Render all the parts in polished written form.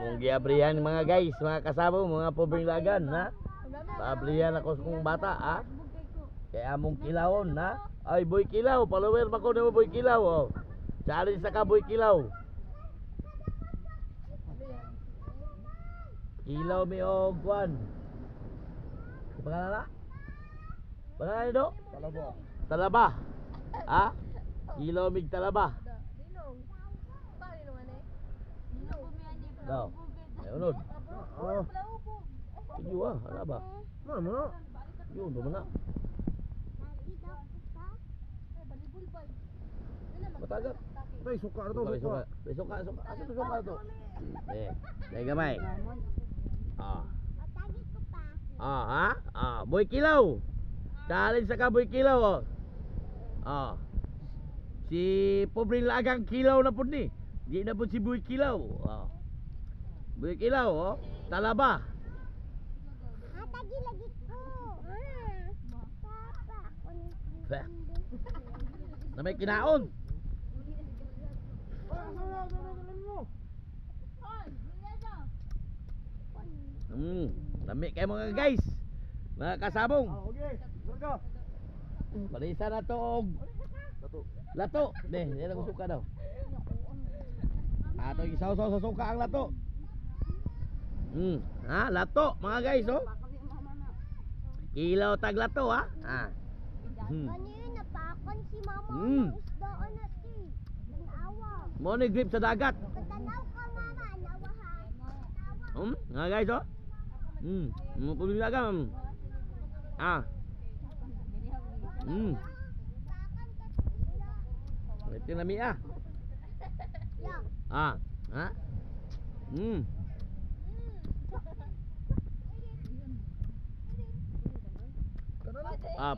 Mong giabrihan mga guys, mga kasama, mga pobreng lagan, ha? Paabrihan ako sa kong bata, ha? Kaya among kilawon, ha? Ay, boy kilaw, follower ba ko na mo boy kilaw, oh. Challenge sa ka boy kilaw. Kilaw mi og kwan. Pangalan na? Pangalan do? Talabo. Talaba. Ha? Kilaw mig talaba. Daw. Ay unod. Oh. Sige wa, ana ba? Ano mo? Yun do man na. Matagat. Tay suka na to. Suka. Suka. Asa to suka to? Dai gamay. Ah. Ah, ha? Ah, boy kilaw. Challenge sa ka boy kilaw, oh. Ah. Si pobreng lagang kilaw na pud ni. Di na pud si boy kilaw. Ah. Boy kilaw, oh. Talaba. Atagi lagi ko. Bah. Na may kinaon. Lami kayo mga guys. Mga kasabong. Okay. Sarga. Balisa na to og lato. Deh, yan ako suka daw. Ato isaw-saw sa suka ang lato. Ha, lato mga guys, oh. Kilaw tag lato, ha. Ah. Kanina napakon si mama Hmm. ng isdaan natin. Tanawa. Mo ni grip sa dagat. Patanaw ka mama, nawahan. Mga guys, oh. Mo puli lagam. Ah. Ito na mi ah. Yang. Ah. Ha?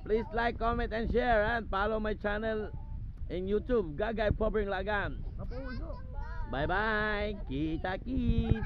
Please like, comment, and share, and follow my channel in YouTube, Gagay Pobreng Lagan. Bye bye, kita kits.